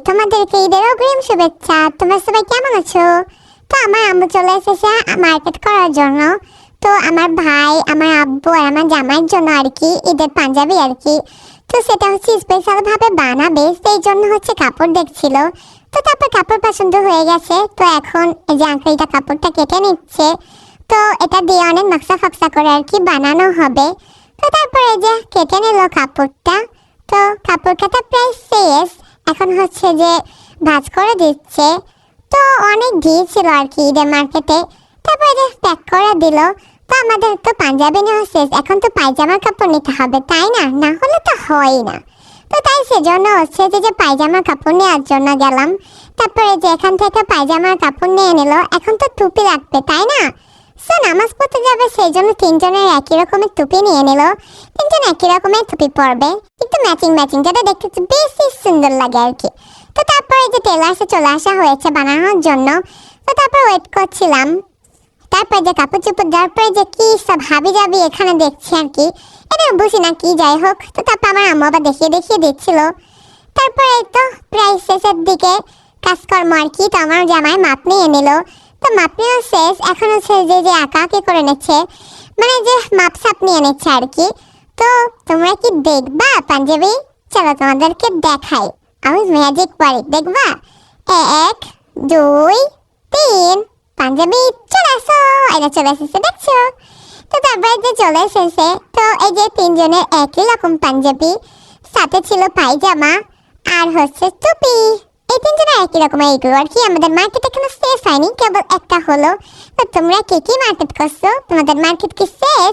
তোমাদেরকে ঈদের অগ্রিম শুভেচ্ছা। তোমরা সবাই কেমন আছো? তো আমার আম্মু চলে এসেছে মার্কেট করার জন্য। তো আমার ভাই, আমার আব্বু আর আমার জামাইয়ের জন্য আর কি ঈদের পাঞ্জাবি আর কি। তো সেটা হচ্ছে স্পেশাল ভাবে বানাবে, সেই জন্য হচ্ছে কাপড় দেখছিল। তো তারপর কাপড় পছন্দ হয়ে গেছে। তো এখন এই যে আঙ্কেলটা কাপড়টা কেটে নিচ্ছে। তো এটা দিয়ে অনেক নকশা ফকশা করে আর কি বানানো হবে। তো তারপরে এই যে কেটে নিল কাপড়টা। তো কাপড় কাটা প্রায় শেষ, এখন হচ্ছে যে ভাঁজ করে দিচ্ছে। তো অনেক ভিড় ছিল আর কি ঈদের মার্কেটে। তারপরে যে প্যাক করে দিল। তো আমাদের তো পাঞ্জাবি নেওয়া শেষ, এখন তো পায়জামার কাপড় নিতে হবে, তাই না? না হলে তো হয় না। তো তাই সেজন্য হচ্ছে যে পায়জামার কাপড় নেওয়ার জন্য গেলাম। তারপরে যে এখান থেকে পায়জামার কাপড় নিয়ে নিল। এখন তো টুপি লাগবে, তাই না? সে নামাজ পড়তে যাবে, সেই জন্য তিনজনের একই রকমের টুপি নিয়ে নিল। তিনজন একই রকমের টুপি পরবে, কিন্তু ম্যাচিং ম্যাচিং, যেটা দেখতে বেশি সুন্দর লাগে আর কি। তো তারপরে যে টেলার্সে চলে আসা হয়েছে বানানোর জন্য। তো তারপর ওয়েট করছিলাম। তারপর যে কাপড় চোপড় দেওয়ার পরে যে কি সব হাবি জাবি এখানে দেখছি আর কি, এটা বুঝি না কি, যাই হোক। তো তারপর আমার আম্মু আবার দেখিয়ে দেখিয়ে দিচ্ছিল। তারপরে তো প্রায় শেষের দিকে কাজকর্ম আর কি। তো আমার জামাই মাপ নিয়ে নিল। তো মাপ নেওয়া শেষ, এখন হচ্ছে যে আঁকা আঁকি করে নিচ্ছে, মানে যে মাপ সাপ নিয়ে নিচ্ছে আর কি। তো তোমরা কি দেখবা পাঞ্জাবি? চলো তোমাদেরকে দেখাই। আমি ম্যাজিক পারি, দেখবা? 1 2 3, পাঞ্জাবি চলে আসো। এটা চলে এসেছে, দেখছো? তো তারপরে যে চলে এসেছে। তো এই যে তিনজনের একই রকম পাঞ্জাবি, সাথে ছিল পায়জামা আর হচ্ছে টুপি। এই তিনজনের একই রকমের এইগুলো আর কি। আমাদের মার্কেট এখনো শেষ হয়নি, কেবল একটা হলো। তো তোমরা কে কি মার্কেট করছো? তোমাদের মার্কেট কি শেষ?